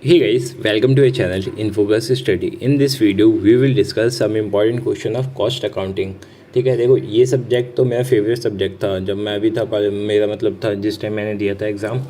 Hey guys, welcome to our channel Infobus Study. In this video, we will discuss some important question of cost accounting. ठीक है, देखो ये subject तो मेरा favourite subject था जब मैं अभी था मेरा मतलब था जिस टाइम मैंने दिया था एग्ज़ाम।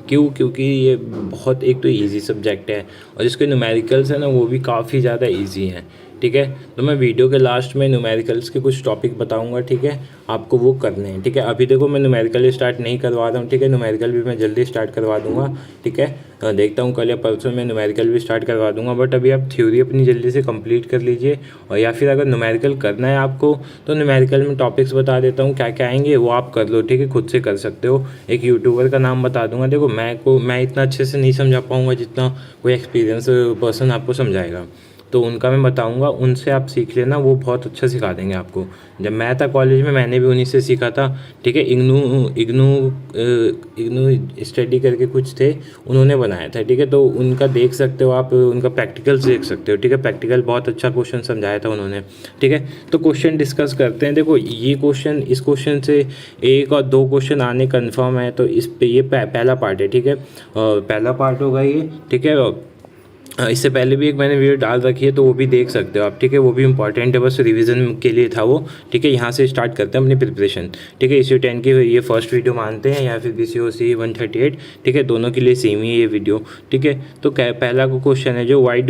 क्योंकि ये बहुत एक तो इजी सब्जेक्ट है और जिसके न्यूमेरिकल्स हैं ना वो भी काफ़ी ज़्यादा इजी हैं। ठीक है, तो मैं वीडियो के लास्ट में न्यूमेरिकल्स के कुछ टॉपिक बताऊंगा। ठीक है, आपको वो करने हैं। ठीक है, अभी देखो मैं न्यूमेरिकल स्टार्ट नहीं करवा रहा हूँ। ठीक है, न्यूमेरिकल भी मैं जल्दी स्टार्ट करवा दूंगा। ठीक है, देखता हूँ कल या परसों में न्यूमेरिकल भी स्टार्ट करवा दूंगा। बट अभी आप थ्योरी अपनी जल्दी से कंप्लीट कर लीजिए, और या फिर अगर न्यूमेरिकल करना है आपको तो न्यूमेरिकल में टॉपिक्स बता देता हूँ क्या क्या आएंगे, वो आप कर लो। ठीक है, खुद से कर सकते हो। एक यूट्यूबर का नाम बता दूंगा। देखो मैं इतना अच्छे से नहीं समझा पाऊँगा जितना कोई एक्सपीरियंस पर्सन आपको समझाएगा, तो उनका मैं बताऊंगा, उनसे आप सीख लेना, वो बहुत अच्छा सिखा देंगे आपको। जब मैं था कॉलेज में मैंने भी उन्हीं से सीखा था। ठीक है, इग्नू स्टडी करके कुछ थे, उन्होंने बनाया था। ठीक है, तो उनका देख सकते हो आप, उनका प्रैक्टिकल देख सकते हो। ठीक है, प्रैक्टिकल बहुत अच्छा क्वेश्चन समझाया था उन्होंने। ठीक है, तो क्वेश्चन डिस्कस करते हैं। देखो ये क्वेश्चन, इस क्वेश्चन से एक और दो क्वेश्चन आने कन्फर्म है, तो इस पे ये पहला पार्ट है। ठीक है, पहला पार्ट होगा ये। ठीक है, इससे पहले भी एक मैंने वीडियो डाल रखी है, तो वो भी देख सकते हो आप। ठीक है, वो भी इंपॉर्टेंट है, बस रिवीजन के लिए था वो। ठीक है, यहाँ से स्टार्ट करते हैं अपनी प्रिपरेशन। ठीक है, इसी 10 की ये फर्स्ट वीडियो मानते हैं या फिर BCOC 138। ठीक है, दोनों के लिए सेम ही ये वीडियो। ठीक है, तो पहला क्वेश्चन है जो why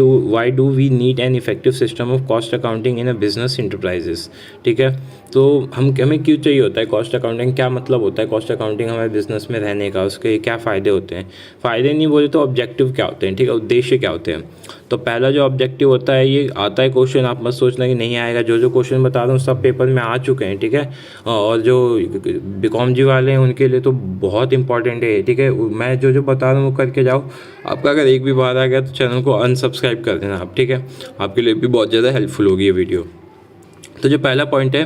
do we need an effective system of cost accounting in a business enterprises. ठीक है, तो हमें क्यों चाहिए होता है कॉस्ट अकाउंटिंग, क्या मतलब होता है कॉस्ट अकाउंटिंग हमारे बिजनेस में रहने का, उसके क्या फ़ायदे होते हैं। फ़ायदे नहीं बोले तो ऑब्जेक्टिव क्या होते हैं। ठीक है, उद्देश्य क्या होते हैं। तो पहला जो ऑब्जेक्टिव होता है, ये आता है क्वेश्चन, आप मत सोचना कि नहीं आएगा। जो क्वेश्चन बता रहा हूँ सब पेपर में आ चुके हैं। ठीक है, और जो BCom जी वाले हैं उनके लिए तो बहुत इंपॉर्टेंट है। ठीक है, मैं जो बता रहा हूँ वो करके जाओ। आपका अगर एक भी बार आ गया तो चैनल को अनसब्सक्राइब कर देना आप। ठीक है, आपके लिए भी बहुत ज़्यादा हेल्पफुल होगी ये वीडियो। तो जो पहला पॉइंट है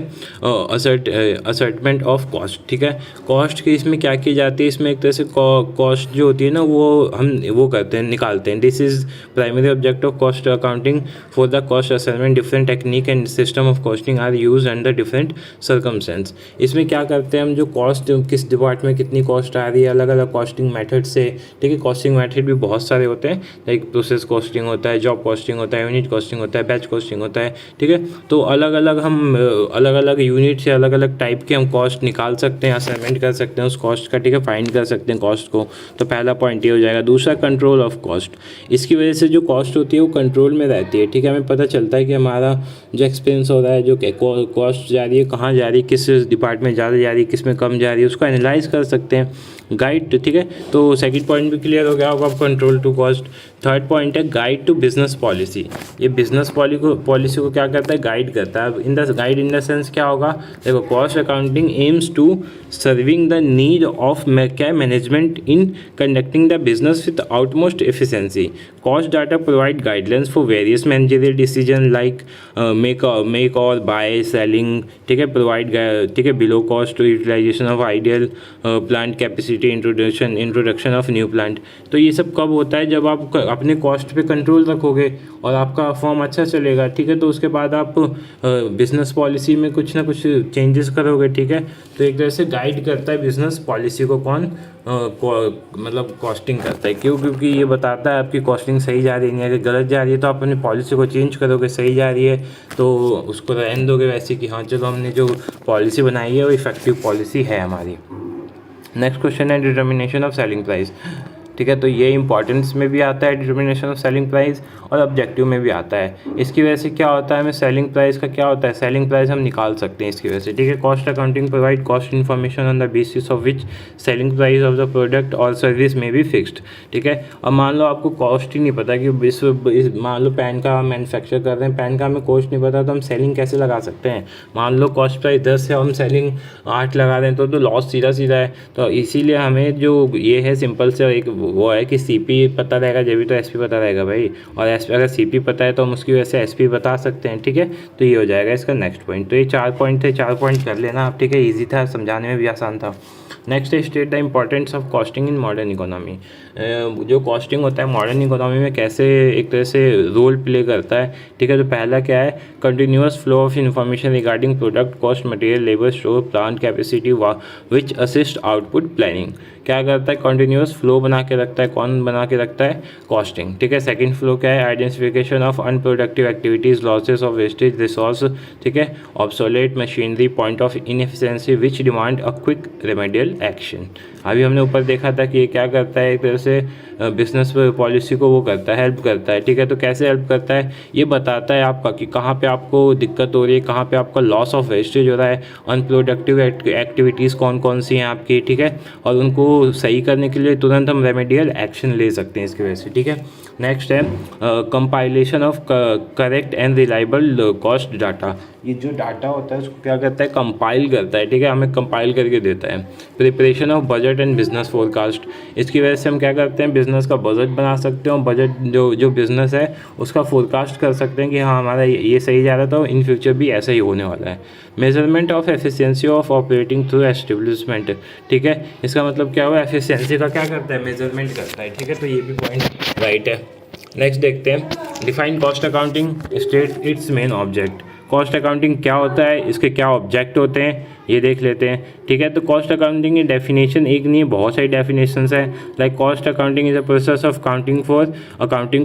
असर्टमेंट ऑफ कॉस्ट। ठीक है, कॉस्ट की इसमें क्या की जाती है, इसमें एक तरह से कॉस्ट जो होती है ना वो हम वो करते हैं, निकालते हैं। This is primary object of cost accounting for the cost assessment. Different technique and system of costing are use under different circumstance. इसमें क्या करते हैं हम, जो कॉस्ट किस डिपार्टमेंट में कितनी कॉस्ट आ रही है, अलग अलग कॉस्टिंग मेथड से। ठीक है, कॉस्टिंग मेथड भी बहुत सारे होते हैं, लाइक प्रोसेस कॉस्टिंग होता है, जॉब कॉस्टिंग होता है, यूनिट कॉस्टिंग होता है, बैच कॉस्टिंग होता है। ठीक है, तो अलग अलग यूनिट से अलग अलग टाइप के हम कॉस्ट निकाल सकते हैं, असाइनमेंट कर सकते हैं उस कॉस्ट का। ठीक है, फाइंड कर सकते हैं कॉस्ट को। तो पहला पॉइंट ये हो जाएगा। दूसरा, कंट्रोल ऑफ कॉस्ट। इसकी वजह से जो कॉस्ट होती है वो कंट्रोल में रहती है। ठीक है, हमें पता चलता है कि हमारा जो एक्सपेंस हो रहा है, जो कॉस्ट जा रही है, कहाँ जा रही है, किस डिपार्टमेंट ज़्यादा जा रही है, किस में कम जा रही है, उसको एनालाइज कर सकते हैं, गाइड। ठीक है, तो सेकंड पॉइंट भी क्लियर हो गया होगा, control to cost. Third point है गाइड टू बिजनेस पॉलिसी। ये बिजनेस पॉलिसी को क्या करता है, गाइड करता है। गाइड इन द सेंस क्या होगा, देखो cost accounting aims to serving the need of क्या management in conducting the business with outmost efficiency. Cost data provide guidelines for various managerial decision like make or buy selling. ठीक है, provide, ठीक है, below cost utilisation of ideal plant capacity, introduction of new plant. तो ये सब कब होता है, जब आप अपने कॉस्ट पे कंट्रोल रखोगे और आपका फॉर्म अच्छा चलेगा। ठीक है, तो उसके बाद आप बिजनेस पॉलिसी में कुछ ना कुछ चेंजेस करोगे। ठीक है, तो एक तरह से गाइड करता है बिजनेस पॉलिसी को कौन, मतलब कॉस्टिंग करता है। क्योंकि ये बताता है आपकी कॉस्टिंग सही जा रही है, अगर गलत जा रही है तो आप अपनी पॉलिसी को चेंज करोगे। सही जा रही है तो उसको रहने दोगे वैसे कि हाँ चलो हमने जो पॉलिसी बनाई है वो इफेक्टिव पॉलिसी है हमारी। नेक्स्ट क्वेश्चन है डिटर्मिनेशन ऑफ सेलिंग प्राइस। ठीक है, तो ये इंपॉर्टेंस में भी आता है डिटर्मिनेशन ऑफ सेलिंग प्राइस, और ऑब्जेक्टिव में भी आता है। इसकी वजह से क्या होता है, हमें सेलिंग प्राइस का क्या होता है, सेलिंग प्राइस हम निकाल सकते हैं इसकी वजह से। ठीक है, cost accounting provide cost information on the basis of which selling price of the product और सर्विस में भी फिक्स्ड। ठीक है, अब मान लो आपको कॉस्ट ही नहीं पता कि मान लो पेन का मैन्युफैक्चर कर रहे हैं, पेन का हमें कॉस्ट नहीं पता, तो हम सेलिंग कैसे लगा सकते हैं। मान लो कॉस्ट प्राइस 10 है, हम सेलिंग 8 लगा रहे हैं, तो लॉस सीधा सीधा है। तो इसीलिए हमें जो ये है सिंपल से एक वो है कि CP पता रहेगा जब भी तो SP पता रहेगा भाई, और अगर CP पता है तो हम उसकी वजह से SP बता सकते हैं। ठीक है, तो ये हो जाएगा इसका नेक्स्ट पॉइंट। तो ये 4 पॉइंट थे, 4 पॉइंट कर लेना आप। ठीक है, ईजी था, समझाने में भी आसान था। नेक्स्ट है state the importance of costing in modern economy. जो कॉस्टिंग होता है मॉडर्न इकोनॉमी में कैसे एक तरह से रोल प्ले करता है। ठीक है, तो पहला क्या है, continuous flow of information regarding product cost, material, labour, store, plant capacity which assist output planning. क्या करता है, कंटिन्यूस फ्लो बना के रखता है। कौन बना के रखता है, कॉस्टिंग, ठीक है। सेकंड फ्लो क्या है, identification of unproductive activities, losses of wastage resource, ठीक है, obsolete machinery, point of inefficiency which demand a quick remedial action. अभी हमने ऊपर देखा था कि ये क्या करता है, एक तरह से बिजनेस पॉलिसी को वो करता है, हेल्प करता है, ठीक है। तो कैसे हेल्प करता है, ये बताता है आपका कि कहाँ पे आपको दिक्कत हो रही है, कहाँ पे आपका लॉस ऑफ वेस्टेज हो रहा है, अनप्रोडक्टिव एक्टिविटीज़ कौन कौन सी हैं आपकी, ठीक है, और उनको सही करने के लिए तुरंत हम रेमेडियल एक्शन ले सकते हैं इसकी वजह से, ठीक है। नेक्स्ट है compilation of correct and reliable cost data. ये जो डाटा होता है उसको क्या करता है, कंपाइल करता है, ठीक है, हमें कंपाइल करके देता है। Preparation of budget and business forecast, इसकी वजह से हम क्या करते हैं, बिजनेस का बजट बना सकते हैं और बजट जो बिजनेस है उसका फोरकास्ट कर सकते हैं कि हाँ हमारा ये सही जा रहा था, इन फ्यूचर भी ऐसा ही होने वाला है। Measurement of efficiency of operating through establishment, ठीक है, इसका मतलब क्या हुआ, एफिशिएंसी का क्या करता है, मेजरमेंट करता है, ठीक है। तो ये भी पॉइंट राइट है। नेक्स्ट देखते हैं, define cost accounting, state it's main object. Cost accounting क्या होता है, इसके क्या ऑब्जेक्ट होते हैं, ये देख लेते हैं, ठीक है। तो कॉस्ट अकाउंटिंग की डेफिनेशन एक नहीं है, बहुत सारी डेफिनेशंस है। Like cost accounting is a process of accounting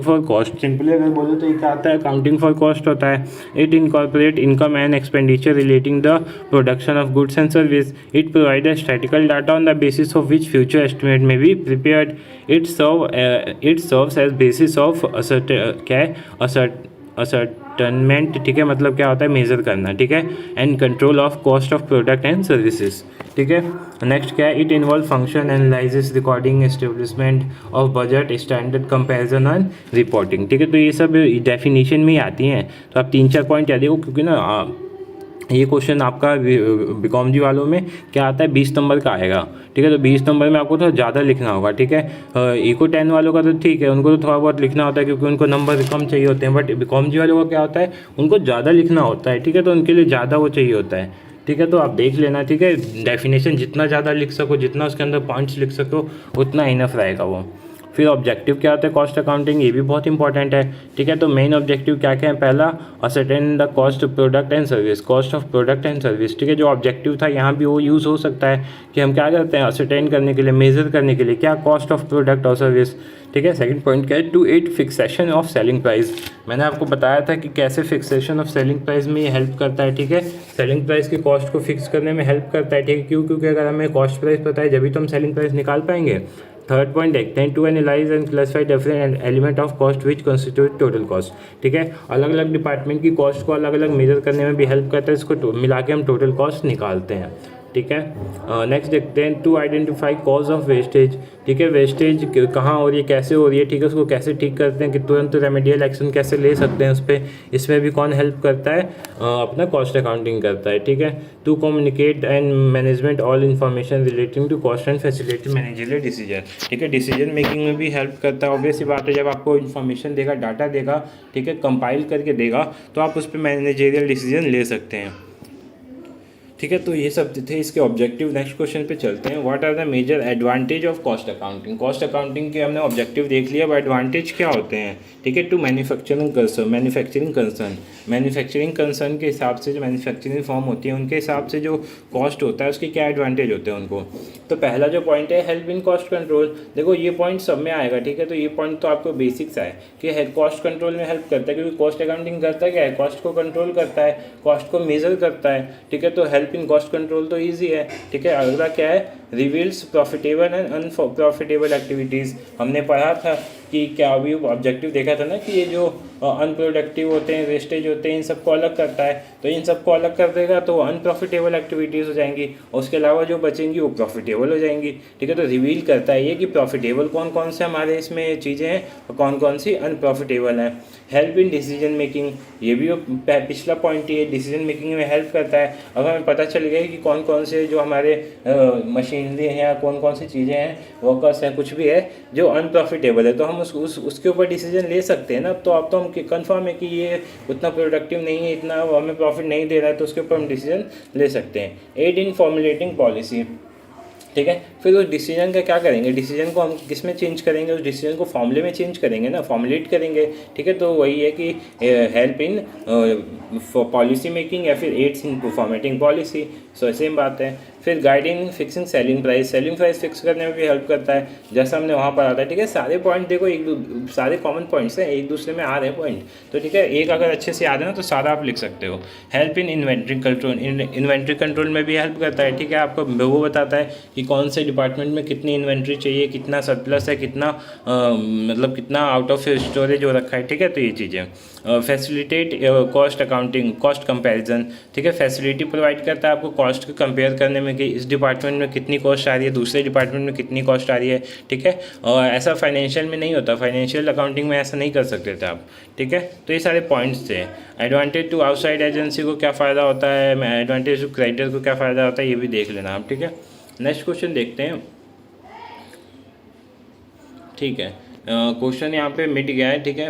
for cost. Simply अगर बोलो तो ये क्या आता है, अकाउंटिंग फॉर कॉस्ट होता है। It incorporate income and expenditure relating the production of goods and service. It provide statical data on the basis of which future estimate may be prepared. It serves as basis of ascertainment, ठीक है, मतलब क्या होता है, major करना, ठीक है, and control of cost of product and services, ठीक है। नेक्स्ट क्या है, it involve function analysis, recording, establishment of budget, standard comparison and reporting, ठीक है। तो ये सब डेफिनेशन में ही आती हैं। तो आप 3-4 पॉइंट याद रखो, क्योंकि ना ये क्वेश्चन आपका बीकॉम जी वालों में क्या आता है, 20 नंबर का आएगा, ठीक है। तो 20 नंबर में आपको थोड़ा ज़्यादा लिखना होगा, ठीक है। इको 10 वालों का तो ठीक है, उनको तो थोड़ा बहुत लिखना होता है क्योंकि उनको नंबर कम चाहिए होते हैं। बट बीकॉम जी वालों का क्या होता है, उनको ज़्यादा लिखना होता है, ठीक है। तो उनके लिए ज़्यादा वो चाहिए होता है, ठीक है। तो आप देख लेना, ठीक है, डेफिनेशन जितना ज़्यादा लिख सको, जितना उसके अंदर पॉइंट्स लिख सको, उतना इनफ रहेगा वो। फिर ऑब्जेक्टिव क्या होता है कॉस्ट अकाउंटिंग, ये भी बहुत इंपॉर्टेंट है, ठीक है। तो मेन ऑब्जेक्टिव क्या क्या है, पहला ascertain the cost of product and service, cost of product and service, ठीक है। जो ऑब्जेक्टिव था यहाँ भी वो यूज़ हो सकता है कि हम क्या करते हैं, असर्टेन करने के लिए, मेजर करने के लिए क्या कॉस्ट ऑफ प्रोडक्ट और सर्विस, ठीक है। सेकंड पॉइंट क्या है, to add fixation of selling price. मैंने आपको बताया था कि कैसे फिक्सेशन ऑफ सेलिंग प्राइस में ये हेल्प करता है, ठीक है। सेलिंग प्राइस की कॉस्ट को फिक्स करने में हेल्प करता है, ठीक है। क्यों, क्योंकि अगर हमें कॉस्ट प्राइस पता है जब भी तो हम सेलिंग प्राइस निकाल पाएंगे। थर्ड पॉइंट देखते हैं, to analyse and classify different element of cost which constitute total cost, ठीक है। अलग अलग डिपार्टमेंट की कॉस्ट को अलग अलग मेजर करने में भी हेल्प करता है, इसको मिला के हम टोटल कॉस्ट निकालते हैं, ठीक है। नेक्स्ट देखते हैं, to identify cause of wastage, ठीक है। वेस्टेज कहाँ हो रही है, कैसे हो रही है, ठीक है, उसको कैसे ठीक करते हैं, कि तुरंत रेमेडियल एक्शन कैसे ले सकते हैं उस पर, इसमें भी कौन हेल्प करता है, अपना कॉस्ट अकाउंटिंग करता है, ठीक है। To communicate and management all information relating to cost and facility managerial decision, ठीक है। डिसीजन मेकिंग में भी हेल्प करता है। ऑब्वियस सी बात है, जब आपको इन्फॉर्मेशन देगा, डाटा देगा, ठीक है, कंपाइल करके देगा, तो आप उस पर मैनेजरियल डिसीजन ले सकते हैं, ठीक है। तो ये सब थे इसके ऑब्जेक्टिव। नेक्स्ट क्वेश्चन पे चलते हैं, what are the major advantage of cost accounting. Cost accounting के हमने ऑब्जेक्टिव देख लिया, अब एडवांटेज क्या होते हैं, ठीक है। टू मैन्युफैक्चरिंग कंसर्न के हिसाब से जो मैन्युफैक्चरिंग फॉर्म होती है उनके हिसाब से जो कॉस्ट होता है उसके क्या एडवांटेज होते हैं उनको। तो पहला जो पॉइंट है, हेल्प इन कॉस्ट कंट्रोल। देखो ये पॉइंट सब में आएगा, ठीक है। तो ये पॉइंट तो आपको बेसिक्स है कि कॉस्ट कंट्रोल में हेल्प करता है, क्योंकि कॉस्ट अकाउंटिंग करता है क्या है, कॉस्ट को कंट्रोल करता है, कॉस्ट को मेजर करता है, ठीक है। तो हेल्प इन कॉस्ट कंट्रोल तो ईजी है, ठीक है। अगला क्या है, reveals profitable and unprofitable activities. हमने पढ़ा था कि क्या अभी ऑब्जेक्टिव देखा था ना कि ये जो अनप्रोडक्टिव होते हैं, वेस्टेज होते हैं, इन सबको अलग करता है। तो इन सबको अलग कर देगा तो अनप्रॉफिटेबल एक्टिविटीज़ हो जाएंगी, और उसके अलावा जो बचेंगी वो प्रॉफिटेबल हो जाएंगी, ठीक है। तो रिवील करता है ये कि प्रॉफिटेबल कौन कौन से हमारे इसमें चीज़ें हैं और कौन कौन सी अनप्रॉफिटेबल हैं। हेल्प इन डिसीजन मेकिंग, ये भी पिछला पॉइंट ही है, डिसीजन मेकिंग में हेल्प करता है। अगर हमें पता चल गया कि कौन कौन से जो हमारे मशीनरी हैं या कौन कौन सी चीज़ें हैं, वर्कर्स हैं, कुछ भी है जो अनप्रॉफिटेबल है, तो हम उसके ऊपर डिसीजन ले सकते हैं ना। तो अब तो हम कंफर्म है कि ये उतना प्रोडक्टिव नहीं है, इतना हमें प्रॉफिट नहीं दे रहा है, तो उसके ऊपर हम डिसीजन ले सकते हैं। एड इन फॉर्मुलेटिंग पॉलिसी, ठीक है। फिर उस डिसीजन का क्या करेंगे, डिसीजन को हम किस में चेंज करेंगे, उस डिसीजन को फॉर्मूले में चेंज करेंगे ना, फॉर्मुलेट करेंगे, ठीक है। तो वही है कि हेल्प इन पॉलिसी मेकिंग या फिर एड्स इन फॉर्मेटिंग पॉलिसी, सो सेम बात है। फिर guiding fixing selling price fix करने में भी हेल्प करता है, जैसा हमने वहाँ पढ़ा था, ठीक है। सारे पॉइंट देखो सारे कॉमन पॉइंट्स हैं, एक दूसरे में आ रहे हैं पॉइंट, तो ठीक है, एक अगर अच्छे से याद है ना तो सारा आप लिख सकते हो। Help in inventory control, inventory control में भी हेल्प करता है, ठीक है। आपको वो बताता है कि कौन से डिपार्टमेंट में कितनी इन्वेंट्री चाहिए, कितना सरप्लस है, कितना मतलब कितना आउट ऑफ स्टोरेज हो रखा है, ठीक है। तो ये चीज़ें facilitate cost accounting, cost comparison, ठीक है। फैसिलिटी प्रोवाइड करता है आपको कॉस्ट को कंपेयर करने में कि इस डिपार्टमेंट में कितनी कॉस्ट आ रही है, दूसरे डिपार्टमेंट में कितनी कॉस्ट आ रही है, ठीक है। और ऐसा फाइनेंशियल में नहीं होता, फाइनेंशियल अकाउंटिंग में ऐसा नहीं कर सकते थे आप, ठीक है। तो ये सारे पॉइंट्स थे। एडवांटेज टू आउटसाइड एजेंसी को क्या फ़ायदा होता है, एडवांटेज टू क्रेडिटर को क्या फ़ायदा होता है, ये भी देख लेना आप, ठीक है। नेक्स्ट क्वेश्चन देखते हैं, ठीक है। क्वेश्चन यहाँ पे मिट गया है, ठीक है।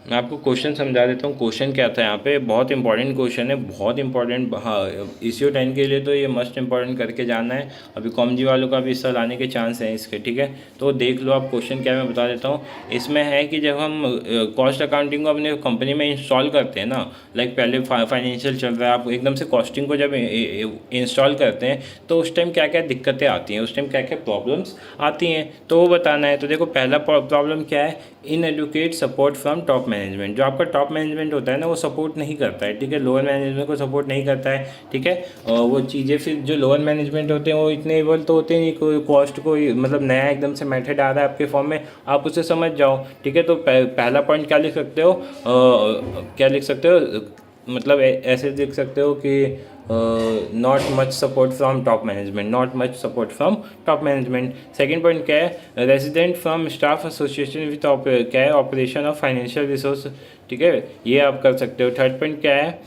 मैं आपको क्वेश्चन समझा देता हूँ। क्वेश्चन क्या था यहाँ पे, बहुत इंपॉर्टेंट क्वेश्चन है, बहुत इंपॉर्टेंट। हाँ, ECO 10 के लिए तो ये मस्ट इंपॉर्टेंट करके जाना है। अभी कॉमजी वालों का भी हिस्सा लाने के चांस हैं इसके, ठीक है। तो देख लो आप क्वेश्चन क्या, मैं बता देता हूँ। इसमें है कि जब हम कॉस्ट अकाउंटिंग को अपने कंपनी में इंस्टॉल करते हैं ना, लाइक पहले फाइनेंशियल चल रहा है, आप एकदम से कॉस्टिंग को जब इंस्टॉल करते हैं तो उस टाइम क्या क्या दिक्कतें आती हैं, उस टाइम क्या क्या प्रॉब्लम्स आती हैं, तो वो बताना है। तो देखो पहला प्रॉब्लम क्या है, inadequate support from top management. जो आपका टॉप मैनेजमेंट होता है ना वो सपोर्ट नहीं करता है, ठीक है। लोअर मैनेजमेंट को सपोर्ट नहीं करता है, ठीक है। और वो चीज़ें फिर जो लोअर मैनेजमेंट होते हैं वो इतने एबल तो होते नहीं, कोई कॉस्ट को मतलब नया एकदम से मेथड आ रहा है आपके फॉर्म में, आप उसे समझ जाओ, ठीक है। तो पहला पॉइंट क्या लिख सकते हो, क्या लिख सकते हो, मतलब ऐसे लिख सकते हो कि not much support from top management, not much support from top management. Second point क्या है, resident from staff association with क्या है, ऑपरेशन ऑफ फाइनेंशियल रिसोर्स, ठीक है, ये आप कर सकते हो। थर्ड पॉइंट क्या है,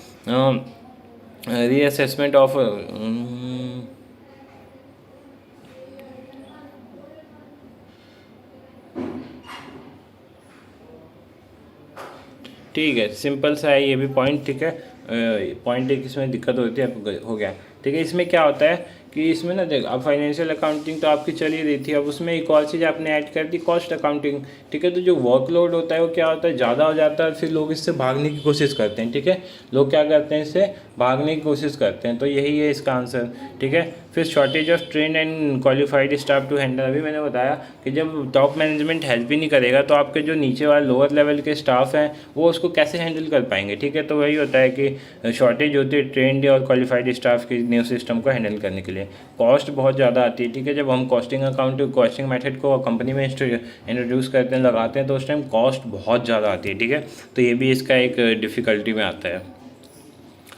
रीअसेसमेंट ऑफ, ठीक है, सिंपल सा है ये भी पॉइंट, ठीक है। पॉइंट एक इसमें दिक्कत होती है, आपको हो गया, ठीक है। इसमें क्या होता है कि इसमें ना देख, अब फाइनेंशियल अकाउंटिंग तो आपकी चली रही थी, अब उसमें एक और चीज़ आपने ऐड कर दी, कॉस्ट अकाउंटिंग, ठीक है। तो जो वर्कलोड होता है वो क्या होता है, ज़्यादा हो जाता है, फिर लोग इससे भागने की कोशिश करते हैं, ठीक है। लोग क्या करते हैं, इससे भागने की कोशिश करते हैं, तो यही है इसका आंसर, ठीक है। फिर shortage of train and qualified staff to handle, अभी मैंने बताया कि जब टॉप मैनेजमेंट हेल्प ही नहीं करेगा तो आपके जो नीचे वाले लोअर लेवल के स्टाफ हैं वो उसको कैसे हैंडल कर पाएंगे, ठीक है। तो वही होता है कि शॉर्टेज होती है ट्रेंड और क्वालिफाइड स्टाफ के न्यू सिस्टम को हैंडल करने के लिए। कॉस्ट बहुत ज़्यादा आती है, ठीक है। जब हम कॉस्टिंग मेथड को कंपनी में इंट्रोड्यूस करते हैं, लगाते हैं, तो उस टाइम कॉस्ट बहुत ज़्यादा आती है, ठीक है। तो ये भी इसका एक डिफ़िकल्टी में आता है।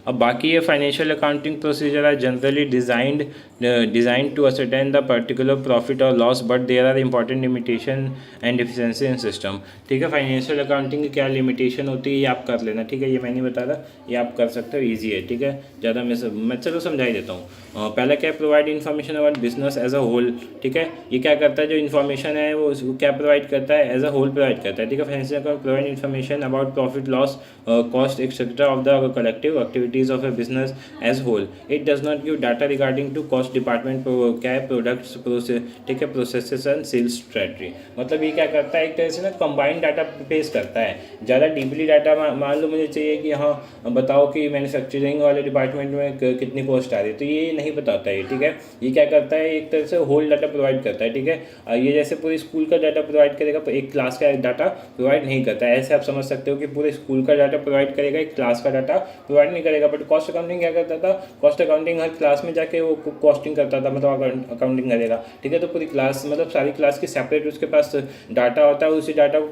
अब बाकी ये financial accounting procedure are generally design to ascertain the particular profit or loss, but there are important limitation and deficiency in system, ठीक है। फाइनेंशियल अकाउंटिंग की क्या लिमिटेशन होती है ये आप कर लेना, ठीक है। ये मैं नहीं बता रहा, ये आप कर सकते हो, ईजी है, ठीक है। ज़्यादा मैं चलो समझा ही देता हूँ। पहला क्या, provide information about business as a whole, ठीक है। ये क्या करता है, जो इन्फॉर्मेशन है वो क्या प्रोवाइड करता है, एज अ होल प्रोवाइड करता है, ठीक है। Financial account provide information about profit loss cost etcetera of the collective activities of a business as whole. It does not give data regarding to cost department, क्या है, products process, ठीक है, processes and sales strategy. मतलब ये क्या करता है, एक तरह से ना कंबाइंड डाटा पेश करता है। ज़्यादा डीपली डाटा मान लो मुझे चाहिए कि हाँ बताओ कि मैन्युफैक्चरिंग वाले डिपार्टमेंट में कितनी कॉस्ट आ रही है, तो ये नहीं बताता है, ठीक है। ये क्या करता है, एक तरह से होल डाटा प्रोवाइड करता है, ठीक है। ये जैसे पूरे स्कूल का डाटा प्रोवाइड करेगा, एक क्लास का डाटा प्रोवाइड नहीं करता है। ऐसे आप समझ सकते हो कि पूरे स्कूल का डाटा प्रोवाइड करेगा, एक क्लास का डाटा प्रोवाइड नहीं करेगा। बट कॉस्ट अकाउंटिंग क्या करता था, कॉस्ट अकाउंटिंग हर क्लास में जाके वो कॉस्टिंग करता था, मतलब अकाउंटिंग करेगा, ठीक है। तो पूरी क्लास मतलब सारी क्लास की सेपरेट उसके पास डाटा होता है, उसी डाटा को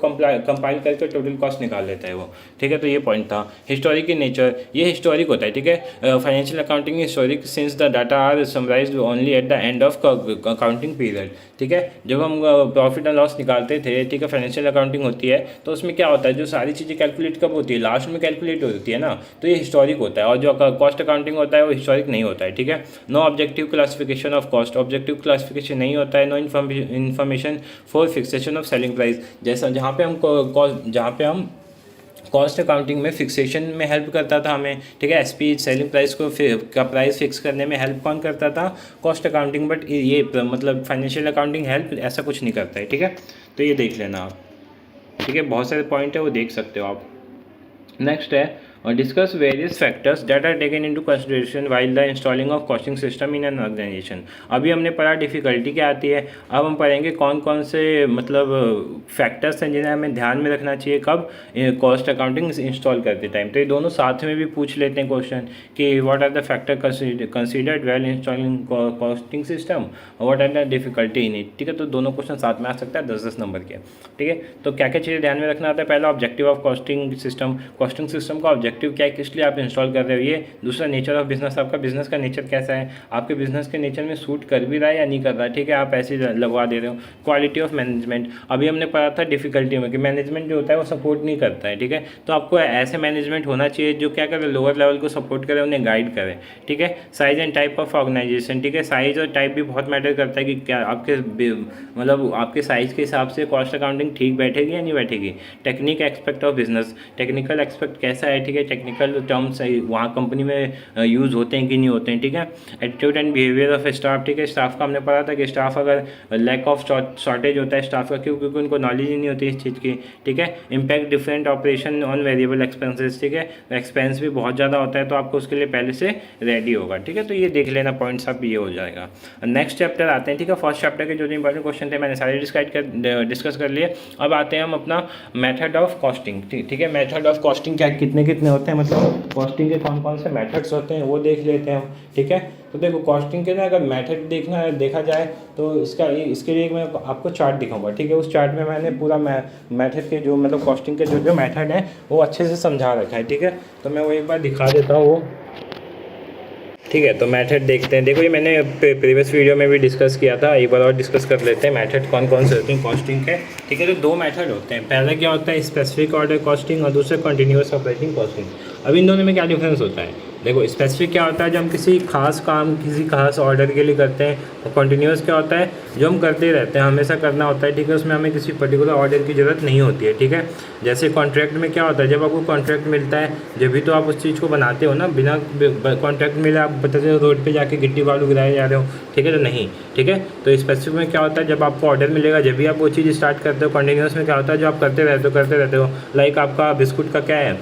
कंपाइल करके टोटल कॉस्ट निकाल लेता है वो, ठीक है। तो ये पॉइंट था। हिस्टोरिक इन नेचर, ये हिस्टोरिक होता है, ठीक है। Financial accounting historic since the data are summarised only at the end of accounting period, ठीक है। जब हम प्रॉफिट एंड लॉस निकालते थे, ठीक है, फाइनेंशियल अकाउंटिंग होती है, तो उसमें क्या होता है, जो सारी चीज़ें कैलकुलेट कब होती है, लास्ट में कैलकुलेट होती है ना, तो ये हिस्टोरिक होता है। और जो कॉस्ट अकाउंटिंग होता है वो हिस्टोरिक नहीं होता है, ठीक है। No objective classification of cost, objective classification नहीं होता है। No information for fixation of selling price, जैसा जहाँ पे हम कॉस्ट अकाउंटिंग में फिक्सेशन में हेल्प करता था हमें, ठीक है। एसपी सेलिंग प्राइस का प्राइस फिक्स करने में हेल्प कौन करता था, कॉस्ट अकाउंटिंग। बट ये मतलब फाइनेंशियल अकाउंटिंग हेल्प ऐसा कुछ नहीं करता है, ठीक है। तो ये देख लेना आप, ठीक है। बहुत सारे पॉइंट है वो देख सकते हो आप। नेक्स्ट है और discuss various factors that are taken into consideration while the installing of costing system in an organisation. अभी हमने पढ़ा डिफ़िकल्टी क्या आती है, अब हम पढ़ेंगे कौन कौन से मतलब फैक्टर्स हैं जिन्हें हमें ध्यान में रखना चाहिए कब कॉस्ट अकाउंटिंग इंस्टॉल करते टाइम। तो ये दोनों साथ में भी पूछ लेते हैं क्वेश्चन कि what are the factor considered well installing costing system or what are the difficulty in it. ठीक है, तो दोनों क्वेश्चन साथ में आ सकता है 10-10 नंबर के। ठीक है, तो क्या क्या चीज़ें ध्यान में रखना आता है, पहला ऑब्जेक्टिव ऑफ कॉस्टिंग सिस्टम का ऑब्जेक्टिव क्या है, किस लिए आप इंस्टॉल कर रहे हो ये। दूसरा नेचर ऑफ बिजनेस, आपका बिजनेस का नेचर कैसा है, आपके बिजनेस के नेचर में सूट कर भी रहा है या नहीं कर रहा है। ठीक है, आप ऐसे लगवा दे रहे हो। क्वालिटी ऑफ मैनेजमेंट, अभी हमने पढ़ा था डिफिकल्टी में कि मैनेजमेंट जो होता है वो सपोर्ट नहीं करता है। ठीक है, तो आपको ऐसे मैनेजमेंट होना चाहिए जो क्या करे, लोअर लेवल को सपोर्ट करे, उन्हें गाइड करे। ठीक है, size and type of organisation, ठीक है, साइज और टाइप भी बहुत मैटर करता है कि क्या आपके मतलब आपके साइज के हिसाब से कॉस्ट अकाउंटिंग ठीक बैठेगी या नहीं बैठेगी। Technique expect of business, technical expect कैसा है। ठीक है, टेक्निकल टर्म्स वहाँ कंपनी में यूज़ होते हैं कि नहीं होते हैं। ठीक है, attitude and behaviour of staff, ठीक है, स्टाफ का हमने पढ़ा था कि स्टाफ अगर लैक ऑफ शॉर्टेज होता है स्टाफ का, क्यों, क्योंकि उनको नॉलेज ही नहीं होती इस चीज़ की। ठीक है, impact different operation on variable expenses, ठीक है, एक्सपेंस भी बहुत ज़्यादा होता है तो आपको उसके लिए पहले से रेडी होगा। ठीक है, तो ये देख लेना पॉइंट्स आप, ये हो जाएगा। नेक्स्ट चैप्टर आते हैं। ठीक है, फर्स्ट चैप्टर के जो इंपॉर्टेंट क्वेश्चन थे मैंने सारे डिस्कस कर लिए। अब आते हैं हम अपना मेथड ऑफ कॉस्टिंग। ठीक है, मेथड ऑफ कॉस्टिंग क्या कितने कितने होते हैं, मतलब कॉस्टिंग के कौन कौन से मेथड्स होते हैं वो देख लेते हैं हम। ठीक है, तो देखो कॉस्टिंग के ना अगर मेथड देखा जाए तो इसके लिए मैं आपको चार्ट दिखाऊंगा। ठीक है, उस चार्ट में मैंने पूरा मेथड के जो मतलब कॉस्टिंग के जो मेथड है वो अच्छे से समझा रखा है। ठीक है, तो मैं वो एक बार दिखा देता हूँ वो। ठीक है, तो मेथड देखते हैं। देखो ये मैंने प्रीवियस वीडियो में भी डिस्कस किया था, एक बार और डिस्कस कर लेते हैं मेथड कौन कौन से होते हैं कॉस्टिंग के। ठीक है, तो दो मेथड होते हैं, पहला क्या होता है स्पेसिफिक ऑर्डर कॉस्टिंग और दूसरा कंटिन्यूअस ऑपरेटिंग कॉस्टिंग। अब इन दोनों में क्या डिफरेंस होता है, देखो स्पेसिफिक क्या होता है जब हम किसी खास काम किसी खास ऑर्डर के लिए करते हैं, और कंटिन्यूअस क्या होता है जो हम करते रहते हैं, हमेशा करना होता है। ठीक है, उसमें हमें किसी पर्टिकुलर ऑर्डर की ज़रूरत नहीं होती है। ठीक है, जैसे कॉन्ट्रैक्ट में क्या होता है, जब आपको कॉन्ट्रैक्ट मिलता है जब भी तो आप उस चीज़ को बनाते हो ना, बिना कॉन्ट्रैक्ट मिले आप बताते हो रोड पे जाके गिट्टी बालू गिराए जा रहे हो। ठीक है, तो नहीं। ठीक है, तो स्पेसिफिक में क्या होता है जब आपको ऑर्डर मिलेगा जब भी आप वो चीज़ स्टार्ट करते हो। कंटिन्यूअस में क्या होता है जो आप करते रहते हो। लाइक आपका बिस्कुट का क्या है,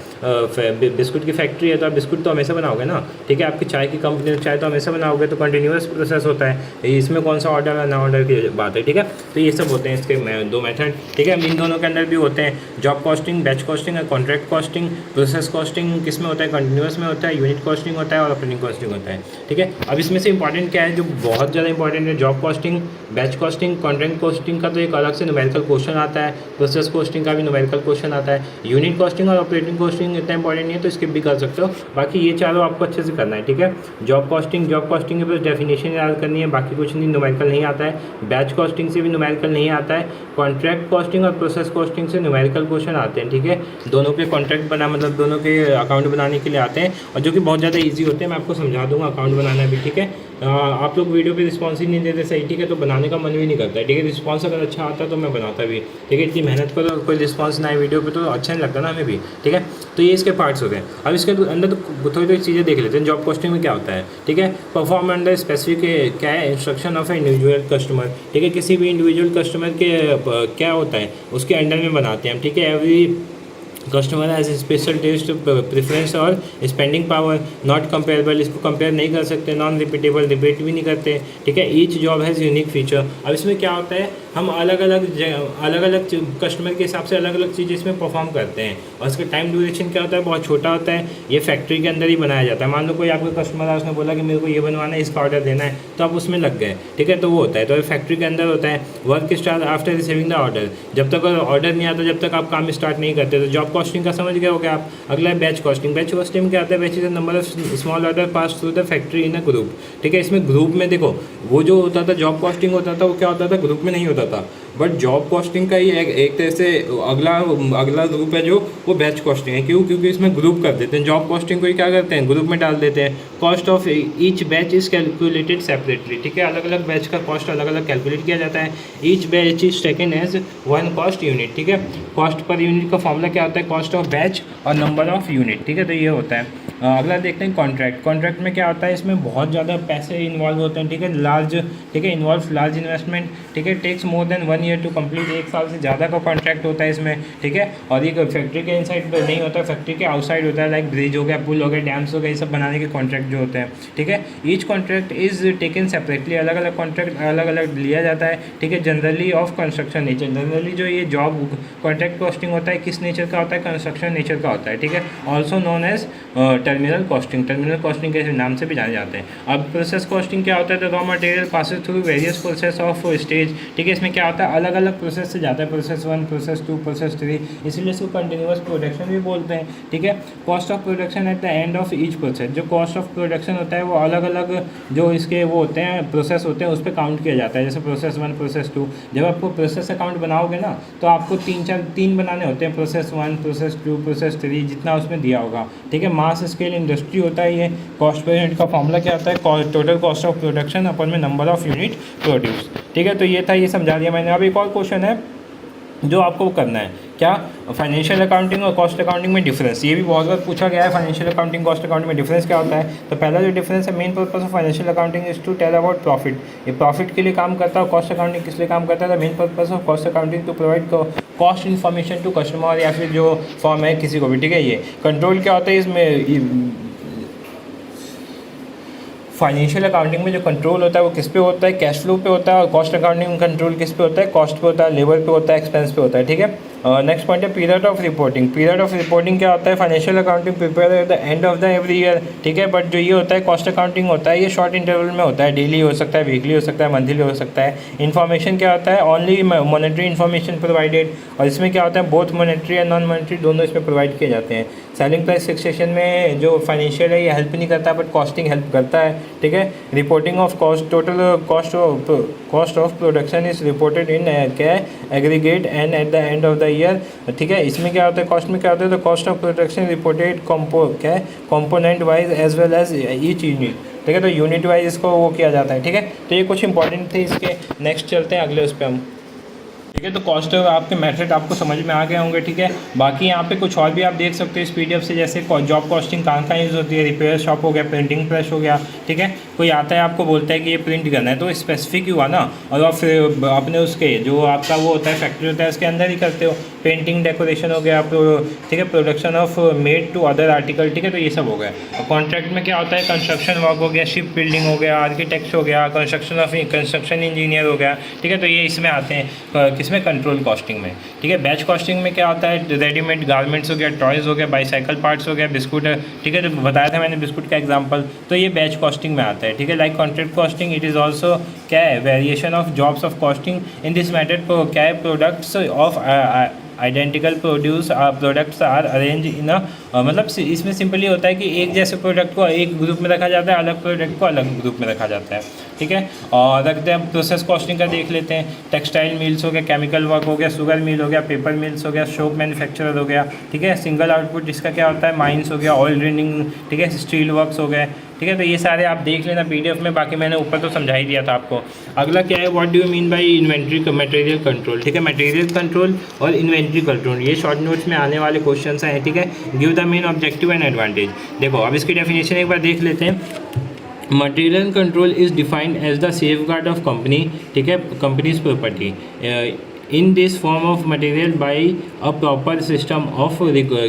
बिस्कुट की फैक्ट्री है तो आप बिस्कुट तो हमेशा बनाओगे ना। ठीक है, आपकी चाय की कंपनी चाय तो हमेशा बनाओगे, तो कंटिन्यूअस प्रोसेस होता है। इसमें कौन सा ऑर्डर है ना ऑर्डर की बात है। ठीक है, तो ये सब होते हैं इसके दो मेथड। ठीक है, इन दोनों के अंदर भी होते हैं जॉब कॉस्टिंग, बैच कॉस्टिंग और कॉन्ट्रैक्ट कॉस्टिंग। प्रोसेस कॉस्टिंग किस में होता है, कंटिन्यूअस में होता है, यूनिट कॉस्टिंग होता है और ऑपरेटिंग कॉस्टिंग होता है। ठीक है, अब इसमें से इंपॉर्टेंट क्या है जो बहुत ज़्यादा इंपॉर्टेंट है, job costing, batch costing, contract costing का तो एक अलग से न्यूमेरिकल क्वेश्चन आता है, प्रोसेस कॉस्टिंग का भी न्यूमेरिकल क्वेश्चन आता है। यूनिट कॉस्टिंग और ऑपरेटिंग कॉस्टिंग इतना इंपॉर्टेंट नहीं है तो स्किप भी कर सकते हो, बाकी ये चारों आपको अच्छे से करना है। ठीक है, जॉब कॉस्टिंग के पास डेफिनेशन याद करनी है, बाकी कुछ नहीं, न्यूमेरिकल नहीं आता है। बैच कॉस्टिंग से भी न्यूमेरिकल नहीं आता है। कॉन्ट्रैक्ट कॉस्टिंग और प्रोसेस कॉस्टिंग से न्यूमेरिकल क्वेश्चन आते हैं। ठीक है, दोनों के कॉन्ट्रैक्ट मतलब दोनों के अकाउंट बनाने के लिए आते हैं और जो कि बहुत ज़्यादा ईजी होते हैं। मैं आपको समझा दूंगा अकाउंट बनाना भी। ठीक है, आप लोग वीडियो पे रिस्पॉन्स ही नहीं देते सही। ठीक है, तो बनाने का मन भी नहीं करता है। ठीक है, रिस्पॉन्स अगर अच्छा आता तो मैं बनाता भी। ठीक है, इतनी मेहनत करो कोई रिस्पॉन्स ना आए वीडियो पे तो अच्छा नहीं लगता ना हमें भी। ठीक है, तो ये इसके पार्ट्स होते हैं। अब इसके अंदर तो थोड़ी चीज़ें देख लेते हैं। जॉब कॉस्टिंग में क्या होता है, ठीक है, परफॉर्म अंडर स्पेसिफिक क्या है, instruction of A individual customer. ठीक है, किसी भी इंडिविजुअल कस्टमर के क्या होता है उसके अंडर में बनाते हैं हम। ठीक है, every customer as special test preference और स्पेंडिंग पावर नॉट कंपेरेबल, इसको कंपेयर नहीं कर सकते। नॉन रिपीटेबल, रिपीट भी नहीं करते। ठीक है, each job has unique feature. अब इसमें क्या होता है हम अलग अलग कस्टमर के हिसाब से अलग अलग चीज़ इसमें परफॉर्म करते हैं और इसका टाइम ड्यूरेशन क्या होता है बहुत छोटा होता है। ये फैक्ट्री के अंदर ही बनाया जाता है। मान लो कोई आपका कस्टमर है उसने बोला कि मेरे को ये बनवाना है, इसका ऑर्डर देना है, तो आप उसमें लग गए। ठीक है, तो वो होता है, तो फैक्ट्री के अंदर होता है। Work start after receiving the order, जब तक ऑर्डर नहीं आता जब तक आप काम स्टार्ट नहीं करते। तो जॉब कॉस्टिंग का समझ गए हो क्या आप। अगला है बैच कॉस्टिंग। बैच कॉस्टिंग क्या आता है, batch is the number of small order pass through the factory in a group. ठीक है, इसमें ग्रुप में देखो वो जो होता था जॉब कॉस्टिंग होता था वो क्या होता था ग्रुप में नहीं होता था, बट जॉब कॉस्टिंग का ही एक तरह से अगला ग्रुप है जो वो बैच कॉस्टिंग है। क्यों, क्योंकि इसमें ग्रुप कर देते हैं। जॉब कॉस्टिंग को ही क्या करते हैं ग्रुप में डाल देते हैं। Cost of each batch is calculated separately. ठीक है, अलग अलग बैच का कॉस्ट अलग अलग कैलकुलेट किया जाता है। Each batch is taken as one cost unit. ठीक है, कॉस्ट पर यूनिट का फॉर्मूला क्या होता है, कॉस्ट ऑफ बैच और नंबर ऑफ यूनिट। ठीक है, तो ये होता है। अगला देखते हैं कॉन्ट्रैक्ट। कॉन्ट्रैक्ट में क्या होता है, इसमें बहुत ज़्यादा पैसे इन्वॉल्व होते हैं, ठीक है, लार्ज, ठीक है, इन्वॉल्व लार्ज इन्वेस्टमेंट, ठीक है, takes more than 1 year to complete, 1 साल से ज़्यादा का कॉन्ट्रैक्ट होता है इसमें, ठीक है। और ये फैक्ट्री के इनसाइड पर नहीं होता, फैक्ट्री के आउटसाइड होता है, लाइक ब्रिज हो गया, पुल हो गया, डैम्स हो गए, ये सब बनाने के कॉन्ट्रैक्ट जो होते हैं, ठीक है। Each contract is taken separately, अलग अलग कॉन्ट्रैक्ट अलग अलग लिया जाता है, ठीक है। Generally of construction nature, generally जो ये जॉब कॉन्ट्रैक्ट कॉस्टिंग होता है किस नेचर का होता है, कंस्ट्रक्शन नेचर का होता है, ठीक है। Also known as terminal costing, terminal costing के नाम से भी जाने जाते हैं। अब प्रोसेस कॉस्टिंग क्या होता है, तो raw material passes through various process of stage, ठीक है। इसमें क्या होता है, अलग अलग प्रोसेस से जाता है, प्रोसेस 1, प्रोसेस 2, प्रोसेस 3, इसीलिए इसको कंटिन्यूअस प्रोडक्शन भी बोलते हैं, ठीक है। Cost of production at the end of each process, जो कॉस्ट ऑफ प्रोडक्शन होता है वो अलग अलग जो इसके वो होते हैं प्रोसेस होते हैं उस पर काउंट किया जाता है। जैसे प्रोसेस 1, प्रोसेस 2, जब आपको प्रोसेस अकाउंट बनाओगे ना तो आपको 3 बनाने होते हैं, प्रोसेस 1, प्रोसेस 2, प्रोसेस 3, जितना उसमें दिया होगा, ठीक है। मास स्केल इंडस्ट्री होता है ये। कॉस्ट पर यूनिट का फॉर्मूला क्या होता है, टोटल कॉस्ट ऑफ प्रोडक्शन अपन में नंबर ऑफ यूनिट प्रोड्यूस, ठीक है। तो ये था, ये समझा दिया मैंने। अब एक और क्वेश्चन है जो आपको करना है, क्या फाइनेंशियल अकाउंटिंग और कॉस्ट अकाउंटिंग में डिफरेंस, ये भी बहुत बार पूछा गया है। फाइनेंशियल अकाउंटिंग कॉस्ट अकाउंटिंग में डिफरेंस क्या होता है, तो पहला जो डिफरेंस है, main purpose of financial accounting is to tell about profit, ये प्रॉफिट के लिए काम करता है। कॉस्ट अकाउंटिंग किस लिए काम करता है, main purpose of cost accounting to provide cost information to customer या फिर जो फॉर्म है किसी को भी, ठीक है। ये कंट्रोल क्या होता है इसमें, फाइनेंशियल अकाउंटिंग में जो कंट्रोल होता है वो किस पे होता है, कैश फ्लो पे होता है। और कॉस्ट अकाउंटिंग में कंट्रोल किस पे होता है, कॉस्ट पे होता है, लेबर पे होता है, एक्सपेंस पे होता है, ठीक है। नेक्स्ट पॉइंट है period of reporting. Period of reporting क्या होता है, financial accounting prepare eight the end of the every year, ठीक है। बट जो ये होता है कॉस्ट अकाउंटिंग होता है, ये शॉर्ट इंटरवल में होता है, डेली हो सकता है, वीकली हो सकता है, मंथली हो सकता है। इन्फॉर्मेशन क्या होता है, ओनली मॉनेटरी इन्फॉर्मेशन प्रोवाइडेड, और इसमें क्या होता है, both monetary and non monetary दोनों इसमें प्रोवाइड किए जाते हैं। सेलिंग प्राइस फिक्सेशन में जो फाइनेंशियल है ये हेल्प नहीं करता, बट कॉस्टिंग हेल्प करता है, ठीक है। Reporting of cost, total cost of production is reported in क्या aggregate and at the end of the year, ठीक है। इसमें क्या होता है, कॉस्ट में क्या होता है, तो cost of production reported component wise as well as each unit, ठीक है। तो यूनिट वाइज इसको वो किया जाता है, ठीक है। तो ये कुछ इंपॉर्टेंट थे इसके। नेक्स्ट चलते हैं अगले उस पर हम, ठीक है। तो कॉस्ट आपके मेथड आपको समझ में आ गए होंगे, ठीक है। बाकी यहाँ पे कुछ और भी आप देख सकते हो इस पीडीएफ से, जैसे जॉब कॉस्टिंग कहाँ कहाँ यूज़ होती है, रिपेयर शॉप हो गया, प्रिंटिंग प्रेस हो गया, ठीक है। कोई आता है आपको बोलता है कि ये प्रिंट करना है, तो स्पेसिफिक हुआ ना, और आप फिर अपने उसके जो आपका वो होता है फैक्ट्री होता है उसके अंदर ही करते हो। पेंटिंग डेकोरेशन हो गया, ठीक है, production of made to other article, ठीक है। तो ये सब हो गया। और कॉन्ट्रैक्ट में क्या होता है, कंस्ट्रक्शन वर्क हो गया, शिप बिल्डिंग हो गया, आर्किटेक्ट हो गया, कंस्ट्रक्शन इंजीनियर हो गया, ठीक है। तो ये इसमें आते हैं किसमें, कंट्रोल कॉस्टिंग में, ठीक है। बैच कॉस्टिंग में क्या होता है, रेडीमेड गारमेंट्स हो गया, टॉयज़ हो गया, बाईसाइकिल पार्ट्स हो गया, बिस्कुट, ठीक है। तो बताया था मैंने बिस्कुट का एग्जांपल, तो ये बैच कॉस्टिंग में आता है, ठीक है। Like contract costing, it is also क्या है, variation of jobs of costing in this method क्या है, products of identical products are arrange in मतलब इसमें सिंपली होता है कि एक जैसे प्रोडक्ट को एक ग्रुप में रखा जाता है, अलग प्रोडक्ट को अलग ग्रुप में रखा जाता है, ठीक है। और रखते हैं प्रोसेस कॉस्टिंग का देख लेते हैं। टेक्सटाइल मिल्स हो गया, केमिकल वर्क हो गया, शुगर मिल हो गया, पेपर मिल्स हो गया, सोप मैन्युफैक्चरर हो गया, ठीक है। सिंगल आउटपुट जिसका क्या होता है, माइंस हो गया, ऑयल ड्रिलिंग, ठीक है, स्टील वर्क्स हो गए, ठीक है। तो ये सारे आप देख लेना पीडीएफ में, बाकी मैंने ऊपर तो समझा ही दिया था आपको। अगला क्या है, what do you mean by inventory material control, ठीक है। मटेरियल कंट्रोल और इन्वेंट्री कंट्रोल ये शॉर्ट नोट्स में आने वाले क्वेश्चंस हैं, ठीक है। Give the main objective and advantage. देखो अब इसकी डेफिनेशन एक बार देख लेते हैं। Material control is defined as the safeguard of company, ठीक है, company's property in this form of material by a proper system of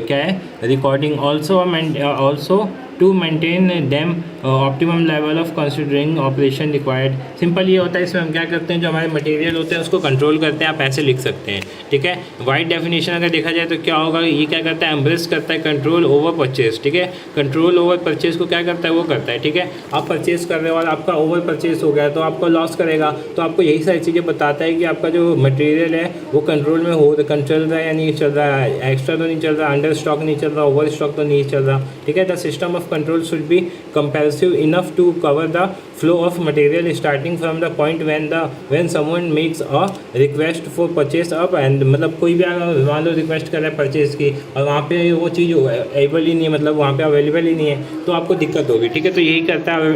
क्या है recording also to maintain them optimum level of considering operation required. Simple ये होता है, इसमें हम क्या करते हैं, जो हमारे मटेरियल होते हैं उसको कंट्रोल करते हैं, आप ऐसे लिख सकते हैं, ठीक है। वाइड डेफिनेशन अगर देखा जाए तो क्या होगा, ये क्या करता है, एम्ब्रेस करता है कंट्रोल ओवर परचेज, ठीक है। कंट्रोल ओवर परचेज को क्या करता है, वो करता है, ठीक है। आप परचेज कर रहे हो और आपका ओवर परचेज हो गया तो आपको लॉस करेगा, तो आपको यही सारी चीज़ें बताता है कि आपका जो मटेरियल है वो कंट्रोल में हो, चल रहा है या नहीं चल रहा है, एक्स्ट्रा तो नहीं चल रहा, अंडर स्टॉक नहीं चल रहा, ओवर स्टॉक तो नहीं चल रहा, ठीक है। The system of control should be comparative enough to cover the flow of material starting from the point when someone makes a request for purchase up and मतलब कोई भी अगर मान लो रिक्वेस्ट कर रहा है परचेज की और वहाँ पे वो चीज़ अवेलेबल ही नहीं है, मतलब वहाँ पे अवेलेबल ही नहीं है, तो आपको दिक्कत होगी, ठीक है। तो यही करता है,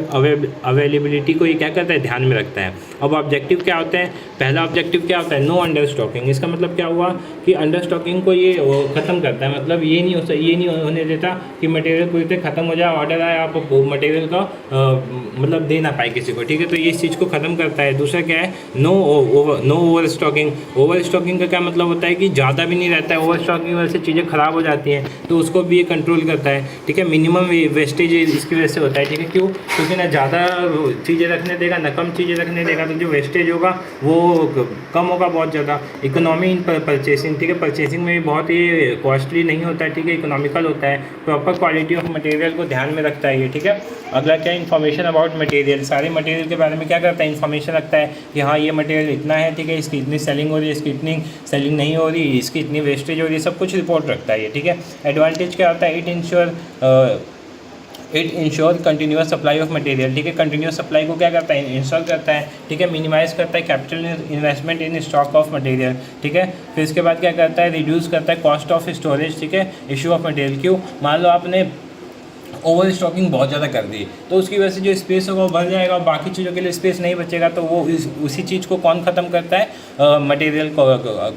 अवेलेबिलिटी को ये क्या करता है, ध्यान में रखता है। अब ऑब्जेक्टिव क्या होते हैं, पहला ऑब्जेक्टिव क्या होता है, नो अंडर स्टॉकिंग। स्टॉकिंग। इसका मतलब क्या हुआ कि अंडर स्टॉकिंग को ये ख़त्म करता है, मतलब ये नहीं होने देता कि मटेरियल पूरी तरह ख़त्म हो जाए, ऑर्डर आए आप मटेरियल का मतलब दे ना पाए किसी को, ठीक है। तो ये इस चीज़ को ख़त्म करता है। दूसरा क्या है, no overstocking. Overstocking का क्या मतलब होता है कि ज़्यादा भी नहीं रहता है, ओवर स्टॉकिंग की वजह से चीज़ें ख़राब हो जाती हैं, तो उसको भी ये कंट्रोल करता है, ठीक है। मिनिमम वेस्टेज इसकी वजह से होता है, ठीक है। क्यों? क्योंकि ना ज़्यादा चीज़ें रखने देगा ना कम चीज़ें रखने देगा, तो जो वेस्टेज होगा वो कम होगा बहुत ज़्यादा। इकोनॉमी इन परचेसिंग, ठीक है। परचेसिंग में बहुत ही कॉस्टली नहीं होता है, ठीक है, इकोनॉमिकल होता है। प्रॉपर क्वालिटी ऑफ मटेरियल को ध्यान में रखता है ये, ठीक है। अगला क्या है, इन्फॉर्मेशन अबाउट मटेरियल। सारे मटेरियल के बारे में क्या करता है, इन्फॉर्मेशन रखता है कि हाँ ये मटेरियल इतना है, ठीक है, इसकी इतनी सेलिंग हो रही है, इसकी इतनी सेलिंग नहीं हो रही, इसकी इतनी वेस्टेज हो रही है, सब कुछ रिपोर्ट रखता है ये, ठीक है। एडवांटेज क्या होता है, it ensure continuous supply of material, ठीक है। कंटिन्यूस सप्लाई को क्या करता है, इंश्योर करता है, ठीक है। मिनिमाइज करता है capital investment in stock of material, ठीक है। फिर इसके बाद क्या करता है, रिड्यूस करता है कॉस्ट ऑफ स्टोरेज, ठीक है, इशू ऑफ मटेरियल। क्यों? मान लो आपने ओवर स्टॉकिंग बहुत ज़्यादा कर दी, तो उसकी वजह से जो स्पेस होगा वो भर जाएगा, बाकी चीज़ों के लिए स्पेस नहीं बचेगा, तो वो उसी चीज़ को कौन ख़त्म करता है, मटेरियल को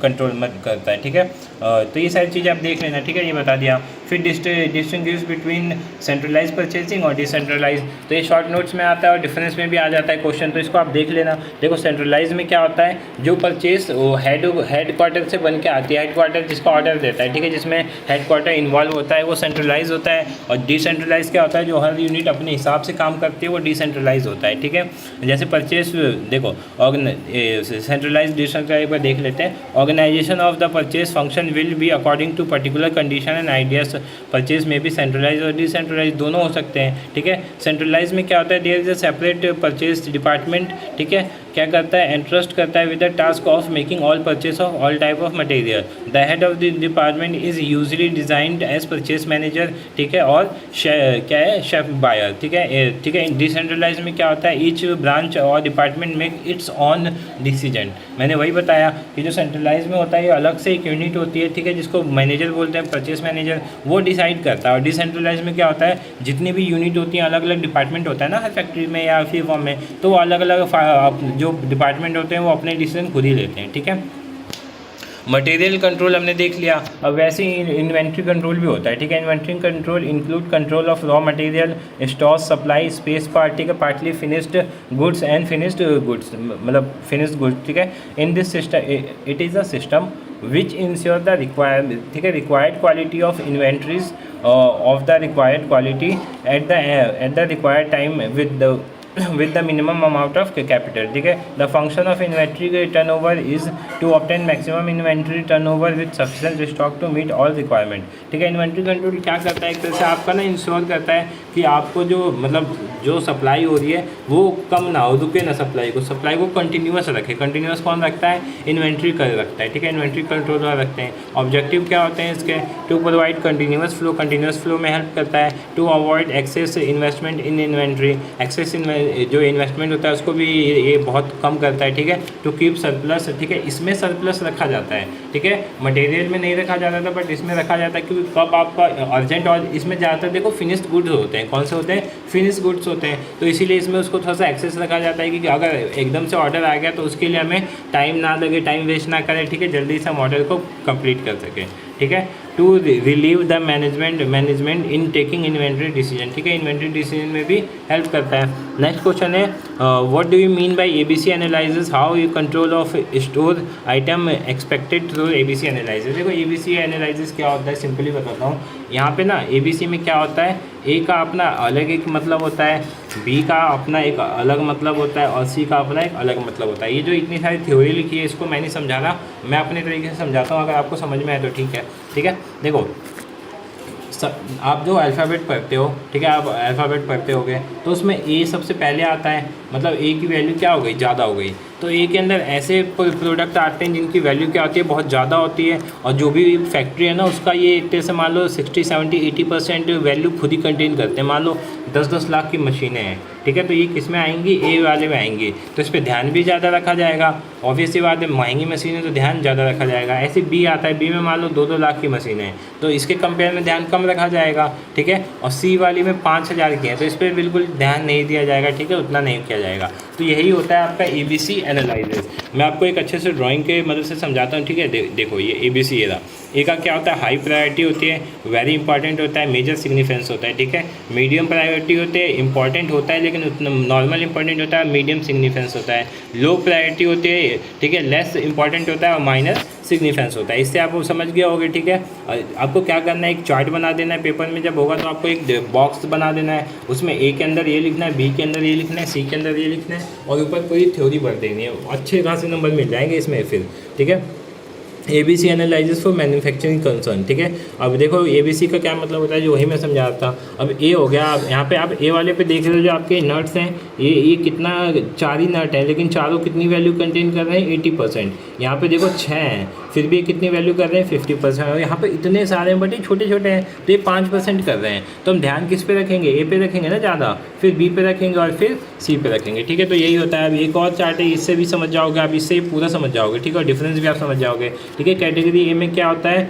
कंट्रोल करता है, ठीक है। तो ये सारी चीज़ें आप देख लेना, ठीक है, ये बता दिया। फिर डिस्टिंग्विश बिटवीन सेंट्रलाइज परचेसिंग और डिसेंट्रलाइज, तो ये शॉर्ट नोट्स में आता है और डिफरेंस में भी आ जाता है क्वेश्चन, तो इसको आप देख लेना। देखो सेंट्रलाइज में क्या होता है, जो परचेस हेड क्वार्टर से बन के आती है, हेड क्वार्टर जिसका ऑर्डर देता है, ठीक है, जिसमें हेड क्वार्टर इन्वॉल्व होता है वो सेंट्रलाइज होता है। और डिसेंट्रलाइज क्या होता है, जो हर यूनिट अपने हिसाब से काम करती है वो डिसेंट्रलाइज होता है, ठीक है। जैसे परचेस देखो सेंट्रलाइज डिसेंट्रलाइज पर देख लेते हैं। Organisation of the purchase function will be according to particular condition and ideas. Purchase में भी सेंट्रलाइज और डिसेंट्रलाइज दोनों हो सकते हैं, ठीक है। सेंट्रलाइज में क्या होता है, there is a separate purchase department, ठीक है, क्या करता है, एंट्रस्ट करता है with the task of making all purchase of all type of material. The head of the department is usually designed as purchase manager, ठीक है, और क्या है, शेफ बायर, ठीक है, ठीक है। डिसेंट्रलाइज में क्या होता है, ईच ब्रांच और department make it's on decision. मैंने वही बताया कि जो सेंट्रलाइज में होता है ये अलग से एक यूनिट होती है, ठीक है, जिसको मैनेजर बोलते हैं, परचेस मैनेजर, वो डिसाइड करता है। और डिसेंट्रलाइज में क्या होता है, जितनी भी यूनिट होती हैं, अलग अलग डिपार्टमेंट होता है ना हर फैक्ट्री में या फिर फॉर्म में, तो वो अलग अलग जो डिपार्टमेंट होते हैं वो अपने डिसीजन खुद ही लेते हैं, ठीक है। मटेरियल कंट्रोल हमने देख लिया। अब वैसे ही इन्वेंट्री कंट्रोल भी होता है, ठीक है। Inventory control include control of raw material, stock, supply, space part, ठीक है, partly finished goods and finished goods, मतलब फिनिश्ड गुड्स, ठीक है। In this system it is a system which ensure the required, ठीक है, required quality of inventories of the required quality at the required time with the minimum amount of capital, ठीक है। The function of inventory turnover is to obtain maximum inventory turnover with sufficient stock to meet all requirement, ठीक है। Inventory control क्या करता है, एक तरह से आपका ना इंश्योर करता है कि आपको जो मतलब जो सप्लाई हो रही है वो कम ना हो, रुके ना सप्लाई को कंटिन्यूस रखे। कंटिन्यूस कौन रखता है, इन्वेंट्री कर रखता है, ठीक है, इन्वेंट्री कंट्रोलर रखते हैं। ऑब्जेक्टिव क्या होते हैं इसके, टू प्रोवाइड कंटिन्यूस फ्लो में हेल्प करता है, to avoid excess investment in inventory, excess जो इन्वेस्टमेंट होता है उसको भी ये बहुत कम करता है, ठीक है। टू कीप सरप्लस, ठीक है, इसमें सरप्लस रखा जाता है, ठीक है। मटेरियल में नहीं रखा जाता था बट इसमें रखा जाता है, क्योंकि कब आपका अर्जेंट, और इसमें ज़्यादातर देखो फिनिश्ड गुड्स होते हैं। कौन से होते हैं, फिनिश्ड गुड्स होते हैं, तो इसीलिए इसमें उसको थोड़ा सा एक्सेस रखा जाता है कि अगर एकदम से ऑर्डर आ गया तो उसके लिए हमें टाइम ना लगे, टाइम वेस्ट ना करें, ठीक है, जल्दी से हम ऑर्डर को कंप्लीट कर सकें, ठीक है। To relieve the management in taking inventory decision, ठीक है, इन्वेंट्री डिसीजन में भी हेल्प करता है। नेक्स्ट क्वेश्चन है, what do you mean by ABC analysis, how you control of store item expected through ABC analysis. देखो एबीसी एनालिसिस क्या होता है, सिंपली बताता हूँ। यहाँ पे ना एबीसी में क्या होता है, ए का अपना अलग एक मतलब होता है, बी का अपना एक अलग मतलब होता है और सी का अपना एक अलग मतलब होता है। ये जो इतनी सारी थ्योरी लिखी है इसको मैं नहीं समझा रहा, मैं अपने तरीके से समझाता हूँ, अगर आपको समझ में आए तो ठीक है, ठीक है। देखो आप जो अल्फ़ाबेट पढ़ते हो, ठीक है, आप अल्फ़ाबेट पढ़ते होगे तो उसमें ए सबसे पहले आता है, मतलब ए की वैल्यू क्या हो गई, ज़्यादा हो गई। तो ए के अंदर ऐसे प्रोडक्ट आते हैं जिनकी वैल्यू क्या होती है, बहुत ज़्यादा होती है, और जो भी फैक्ट्री है ना उसका ये एक तरह से मान लो 60, 70, 80% वैल्यू खुद ही कंटेन करते हैं। मान लो 10-10 लाख की मशीनें हैं, ठीक है, तो ये किस में आएंगी, ए वाले में आएंगी, तो इस पर ध्यान भी ज़्यादा रखा जाएगा। ऑब्वियसली बात है, महंगी मशीन है तो ध्यान ज़्यादा रखा जाएगा। ऐसे बी आता है, बी में मान लो 2-2 लाख की मशीन है तो इसके कंपेयर में ध्यान कम रखा जाएगा, ठीक है। और सी वाली में 5,000 की है तो इस पर बिल्कुल ध्यान नहीं दिया जाएगा, ठीक है, उतना नहीं किया जाएगा। तो यही होता है आपका ABC एनालिसिस। मैं आपको एक अच्छे से ड्राइंग के मदद से समझाता हूँ, ठीक है। देखो ये ABC ये रहा, ए का क्या होता है, हाई प्रायोरिटी होती है, वेरी इंपॉर्टेंट होता है, मेजर सिग्निफिकेंस होता है, ठीक है। मीडियम प्रायोरिटी होते हैं, इंपॉर्टेंट होता है लेकिन उतना नॉर्मल इंपॉर्टेंट होता है, मीडियम सिग्निफिकेंस होता है। लो प्रायोरिटी होती है, ठीक है, लेस इंपॉर्टेंट होता है और माइनर सिग्निफिकेंस होता है। इससे आप समझ गए होगे, ठीक है। आपको क्या करना है, एक चार्ट बना देना है पेपर में, जब होगा तो आपको एक बॉक्स बना देना है, उसमें ए के अंदर ये लिखना है, बी के अंदर ये लिखना है, सी के अंदर ये लिखना है और ऊपर पूरी थ्योरी भर देनी है। अच्छे खासे नंबर मिल जाएंगे इसमें फिर, ठीक है। ABC analysis for manufacturing concern, ठीक है। अब देखो ABC का क्या मतलब होता है, जो वही मैं समझा रहा था। अब ए हो गया, अब यहाँ पे आप ए वाले पे देख रहे हो जो आपके नट्स हैं, ये कितना 4 ही नट है लेकिन चारों कितनी वैल्यू कंटेन कर रहे हैं, 80%। यहाँ पे देखो 6 हैं फिर भी कितनी वैल्यू कर रहे हैं, 50%। और यहाँ पे इतने सारे हैं बट ये छोटे छोटे हैं तो ये 5% कर रहे हैं। तो हम ध्यान किस पे रखेंगे, ए पे रखेंगे ना ज़्यादा, फिर बी पे रखेंगे और फिर सी पे रखेंगे, ठीक है। तो यही होता है। अब एक और चार्ट है, इससे भी समझ जाओगे आप, इससे पूरा समझ जाओगे, ठीक है, और डिफरेंस भी आप समझ जाओगे, ठीक है। कैटेगरी ए में क्या होता है,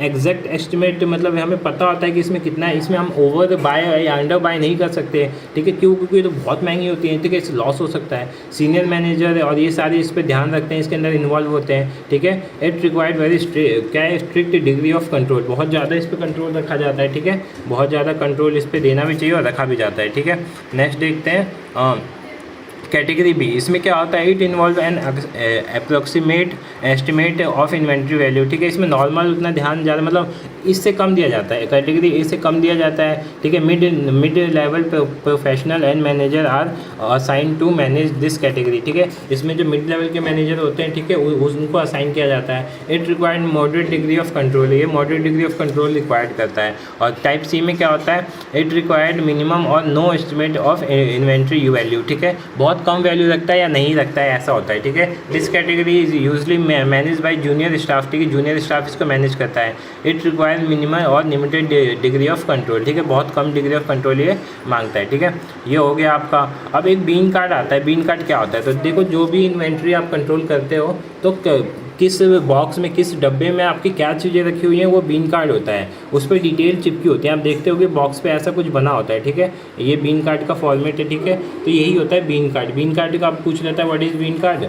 एग्जैक्ट एस्टिमेट, मतलब हमें पता होता है कि इसमें कितना है, इसमें हम ओवर बाय या अंडर बाय नहीं कर सकते, ठीक है, क्यों, क्योंकि तो बहुत महंगी होती है, ठीक है, इससे लॉस हो सकता है। सीनियर मैनेजर और ये सारे इस पर ध्यान रखते हैं, इसके अंदर इन्वॉल्व होते हैं, ठीक है। इट रिक्वायर्ड वेरी क्या है, स्ट्रिक्ट डिग्री ऑफ कंट्रोल, बहुत ज़्यादा इस पर कंट्रोल रखा जाता है, ठीक है, बहुत ज़्यादा कंट्रोल इस पर देना भी चाहिए और रखा भी जाता है, ठीक है। नेक्स्ट देखते हैं कैटेगरी बी, इसमें क्या होता है, it involve N approximate estimate of inventory value, ठीक है। इसमें नॉर्मल उतना ध्यान ज़्यादा, मतलब इससे कम दिया जाता है, कैटेगरी ए से कम दिया जाता है, ठीक है। Mid level professional and manager are assign to manage this category, ठीक है। इसमें जो मिड लेवल के मैनेजर होते हैं, ठीक है, उनको असाइन किया जाता है। It required moderate degree of control, ये moderate degree of control required करता है। और टाइप सी में क्या होता है, it required minimum or no estimate of inventory you value, ठीक है, बहुत कम वैल्यू रखता है या नहीं रखता है, ऐसा होता है, ठीक है। This category is usually manage by junior staff, ठीक है, जूनियर स्टाफ इसको मैनेज करता है। इट रिक्वायर्ड मिनिमम और लिमिटेड डिग्री ऑफ कंट्रोल, ठीक है, बहुत कम डिग्री ऑफ कंट्रोल ये मांगता है, ठीक है। ये हो गया आपका। अब एक बीन कार्ड आता है, बीन कार्ड क्या होता है, तो देखो जो भी इन्वेंट्री आप कंट्रोल करते हो तो किस बॉक्स में, किस डब्बे में आपकी क्या चीज़ें रखी हुई हैं, वो बीन कार्ड होता है, उस पर डिटेल चिपकी होती है। आप देखते हो कि बॉक्स पे ऐसा कुछ बना होता है, ठीक है, ये बीन कार्ड का फॉर्मेट है, ठीक है। तो यही होता है बीन कार्ड। बीन कार्ड का आप पूछ लेता है what is bin card,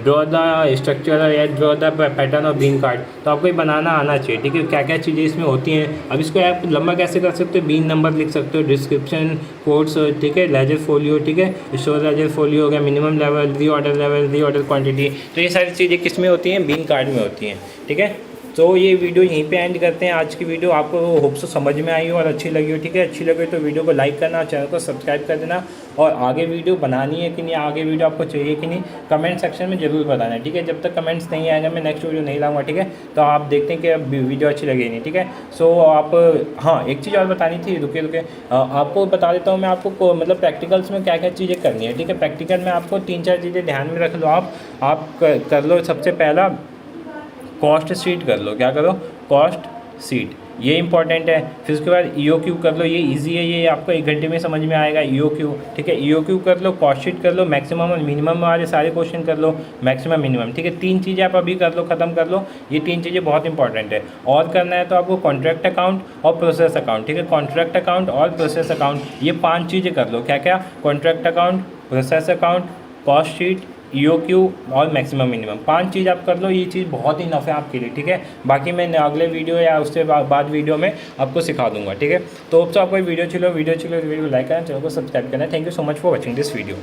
draw the structure या draw the pattern of bin card, तो आपको ये बनाना आना चाहिए, ठीक है, क्या क्या चीज़ें इसमें होती हैं। अब इसको आप लंबा कैसे कर सकते हो, बीन नंबर लिख सकते हो, डिस्क्रिप्शन कोड्स, ठीक है, लेजर फोलियो, ठीक है, स्टोर लेजर फोलियो हो गया, मिनिमम लेवल, री ऑर्डर क्वान्टिटी, तो ये सारी चीज़ें किस में होती हैं, बीन कार्ड में होती हैं, ठीक है। तो ये वीडियो यहीं पे एंड करते हैं। आज की वीडियो आपको होप से समझ में आई हो और अच्छी लगी हो, ठीक है। अच्छी लगे तो वीडियो को लाइक करना, चैनल को सब्सक्राइब कर देना, और आगे वीडियो बनानी है कि नहीं, आगे वीडियो आपको चाहिए कि नहीं, कमेंट सेक्शन में ज़रूर बताना, ठीक है। जब तक कमेंट्स नहीं आएगा मैं नेक्स्ट वीडियो नहीं लाऊंगा, ठीक है। तो आप देखते हैं कि वीडियो अच्छी लगी नहीं, ठीक है। सो आप, हाँ, एक चीज़ और बतानी थी, रुके आपको बता देता हूँ मैं आपको, मतलब प्रैक्टिकल्स में क्या क्या चीज़ें करनी है, ठीक है। प्रैक्टिकल में आपको 3-4 चीज़ें ध्यान में रख लो, आप कर लो। सबसे पहला कॉस्ट शीट कर लो, क्या करो, कॉस्ट शीट, ये इंपॉर्टेंट है। फिर उसके बाद EOQ कर लो, ये इजी है, ये आपको 1 घंटे में समझ में आएगा, EOQ, ठीक है। EOQ कर लो, कॉस्ट शीट कर लो, मैक्सिमम और मिनिमम वाले सारे क्वेश्चन कर लो, मैक्सिमम मिनिमम, ठीक है। 3 चीज़ें आप अभी कर लो, ख़त्म कर लो, ये 3 चीज़ें बहुत इंपॉर्टेंट है। और करना है तो आपको कॉन्ट्रैक्ट अकाउंट और प्रोसेस अकाउंट, ठीक है, कॉन्ट्रैक्ट अकाउंट और प्रोसेस अकाउंट, ये 5 चीज़ें कर लो। क्या क्या, contract account, process account, cost sheet, EOQ और मैक्सिमम मिनिमम, 5 चीज़ आप कर लो, ये चीज़ बहुत ही इनफ है आपके लिए, ठीक है। बाकी मैं अगले वीडियो या उससे बाद वीडियो में आपको सिखा दूंगा, ठीक है। तो आपको वीडियो वीडियो को लाइक करना, चैनल को सब्सक्राइब करना। Thank you so much for watching this video.